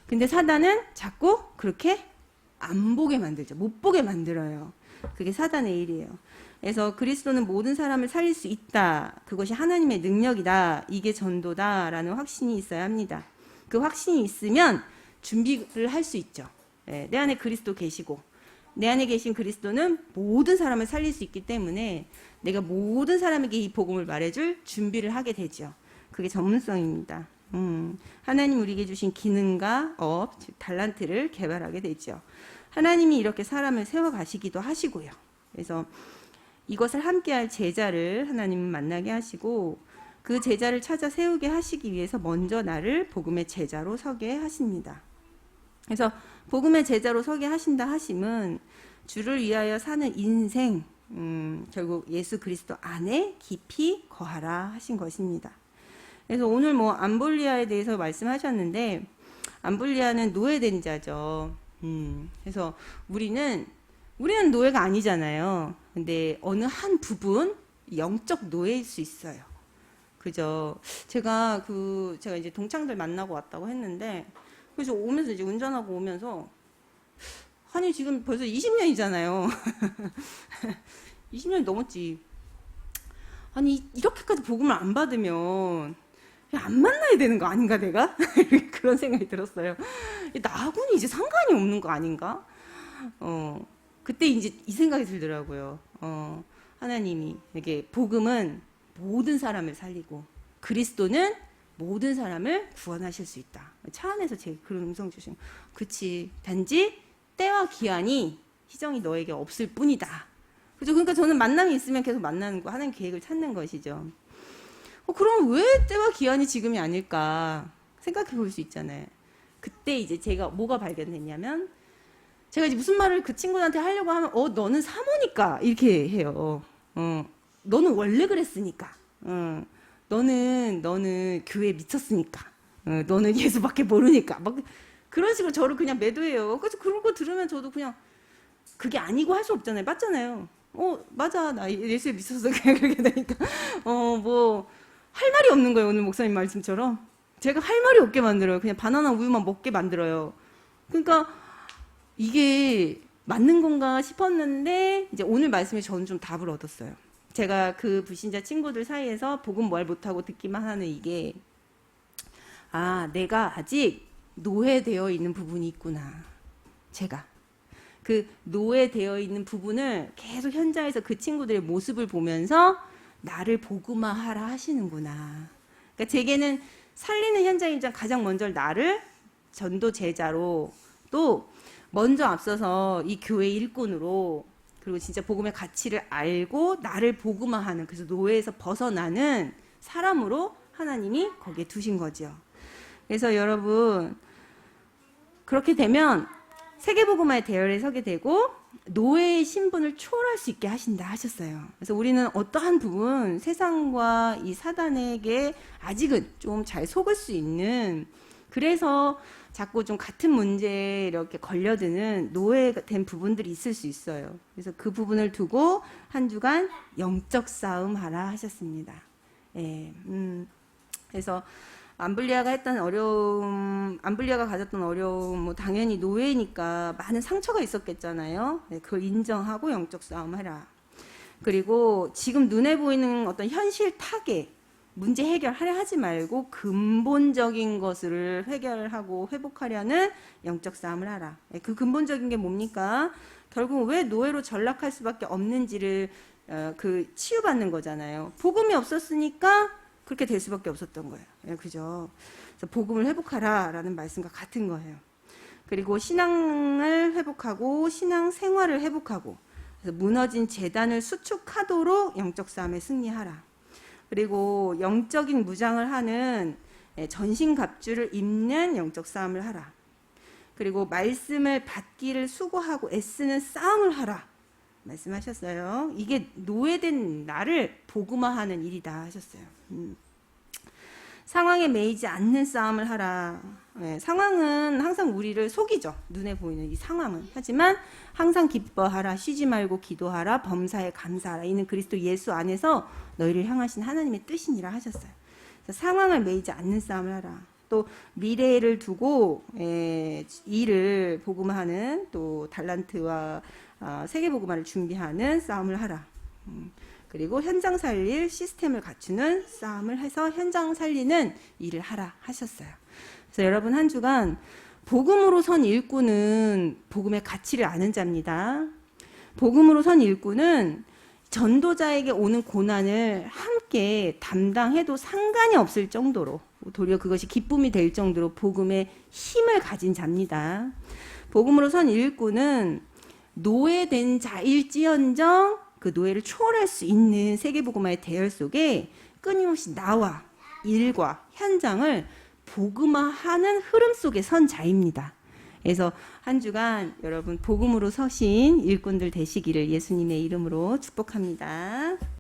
근데 사단은 자꾸 그렇게 안 보게 만들죠. 못 보게 만들어요. 그게 사단의 일이에요. 그래서 그리스도는 모든 사람을 살릴 수 있다. 그것이 하나님의 능력이다. 이게 전도다라는 확신이 있어야 합니다. 그 확신이 있으면 준비를 할 수 있죠. 내 안에 그리스도 계시고 내 안에 계신 그리스도는 모든 사람을 살릴 수 있기 때문에 내가 모든 사람에게 이 복음을 말해줄 준비를 하게 되죠. 그게 전문성입니다. 하나님 우리에게 주신 기능과 업, 즉 달란트를 개발하게 되죠. 하나님이 이렇게 사람을 세워가시기도 하시고요. 그래서 이것을 함께할 제자를 하나님은 만나게 하시고 그 제자를 찾아 세우게 하시기 위해서 먼저 나를 복음의 제자로 서게 하십니다. 그래서 복음의 제자로 서게 하신다 하심은 주를 위하여 사는 인생, 결국 예수 그리스도 안에 깊이 거하라 하신 것입니다. 그래서 오늘 암볼리아에 대해서 말씀하셨는데 암볼리아는 노예된 자죠. 그래서 우리는 노예가 아니잖아요. 근데 어느 한 부분 영적 노예일 수 있어요. 그죠? 제가 이제 동창들 만나고 왔다고 했는데, 그래서 오면서 이제 운전하고 오면서, 아니, 지금 벌써 20년이잖아요. 20년이 넘었지. 아니, 이렇게까지 복음을 안 받으면, 안 만나야 되는 거 아닌가, 내가? 그런 생각이 들었어요. 나하고는 이제 상관이 없는 거 아닌가? 그때 이제 이 생각이 들더라고요. 하나님이, 이게 복음은 모든 사람을 살리고, 그리스도는 모든 사람을 구원하실 수 있다. 차 안에서 제 그런 음성 주신, 그치. 단지 때와 기한이 희정이 너에게 없을 뿐이다. 그죠? 그러니까 저는 만남이 있으면 계속 만나는 거, 하나님 계획을 찾는 것이죠. 그럼 왜 때와 기한이 지금이 아닐까 생각해 볼 수 있잖아요. 그때 이제 제가 뭐가 발견됐냐면, 제가 이제 무슨 말을 그 친구한테 하려고 하면, 너는 사모니까 이렇게 해요. 너는 원래 그랬으니까. 너는 교회에 미쳤으니까. 너는 예수밖에 모르니까. 막 그런 식으로 저를 그냥 매도해요. 그래서 그런 거 들으면 저도 그냥 그게 아니고 할 수 없잖아요. 맞잖아요. 맞아. 나 예수에 미쳤어. 그냥 그렇게 되니까. 할 말이 없는 거예요. 오늘 목사님 말씀처럼. 제가 할 말이 없게 만들어요. 그냥 바나나 우유만 먹게 만들어요. 그러니까 이게 맞는 건가 싶었는데, 이제 오늘 말씀에 저는 좀 답을 얻었어요. 제가 그 불신자 친구들 사이에서 복음 말 못하고 듣기만 하는 이게, 내가 아직 노예되어 있는 부분이 있구나. 제가. 그 노예되어 있는 부분을 계속 현장에서 그 친구들의 모습을 보면서 나를 복음화하라 하시는구나. 그러니까 제게는 살리는 현장이자 가장 먼저 나를 전도 제자로, 또 먼저 앞서서 이 교회 일꾼으로, 그리고 진짜 복음의 가치를 알고 나를 복음화하는, 그래서 노예에서 벗어나는 사람으로 하나님이 거기에 두신 거죠. 그래서 여러분, 그렇게 되면 세계복음화의 대열에 서게 되고 노예의 신분을 초월할 수 있게 하신다 하셨어요. 그래서 우리는 어떠한 부분, 세상과 이 사단에게 아직은 좀 잘 속을 수 있는, 그래서 자꾸 좀 같은 문제에 이렇게 걸려드는 노예된 부분들이 있을 수 있어요. 그래서 그 부분을 두고 한 주간 영적 싸움 하라 하셨습니다. 그래서 암블리아가 가졌던 어려움, 당연히 노예니까 많은 상처가 있었겠잖아요. 그걸 인정하고 영적 싸움 해라. 그리고 지금 눈에 보이는 어떤 현실 타겟, 문제 해결하려 하지 말고 근본적인 것을 해결하고 회복하려는 영적 싸움을 하라. 그 근본적인 게 뭡니까? 결국 왜 노예로 전락할 수밖에 없는지를 치유받는 거잖아요. 복음이 없었으니까 그렇게 될 수밖에 없었던 거예요. 그죠? 그래서 복음을 회복하라라는 말씀과 같은 거예요. 그리고 신앙을 회복하고 신앙 생활을 회복하고, 그래서 무너진 재단을 수축하도록 영적 싸움에 승리하라. 그리고 영적인 무장을 하는 전신갑주를 입는 영적 싸움을 하라. 그리고 말씀을 받기를 수고하고 애쓰는 싸움을 하라 말씀하셨어요. 이게 노예된 나를 복음화하는 일이다 하셨어요. 상황에 매이지 않는 싸움을 하라. 상황은 항상 우리를 속이죠. 눈에 보이는 이 상황은. 하지만 항상 기뻐하라, 쉬지 말고 기도하라, 범사에 감사하라. 이는 그리스도 예수 안에서 너희를 향하신 하나님의 뜻이니라 하셨어요. 그래서 상황을 매이지 않는 싸움을 하라. 또 미래를 두고 일을 복음하는, 또 달란트와 세계복음화를 준비하는 싸움을 하라. 그리고 현장 살릴 시스템을 갖추는 싸움을 해서 현장 살리는 일을 하라 하셨어요. 그래서 여러분 한 주간 복음으로 선 일꾼은 복음의 가치를 아는 자입니다. 복음으로 선 일꾼은 전도자에게 오는 고난을 함께 담당해도 상관이 없을 정도로, 도리어 그것이 기쁨이 될 정도로 복음의 힘을 가진 자입니다. 복음으로 선 일꾼은 노예된 자일지언정 그 노예를 초월할 수 있는 세계복음화의 대열 속에 끊임없이 나와 일과 현장을 복음화하는 흐름 속에 선 자입니다. 그래서 한 주간 여러분 복음으로 서신 일꾼들 되시기를 예수님의 이름으로 축복합니다.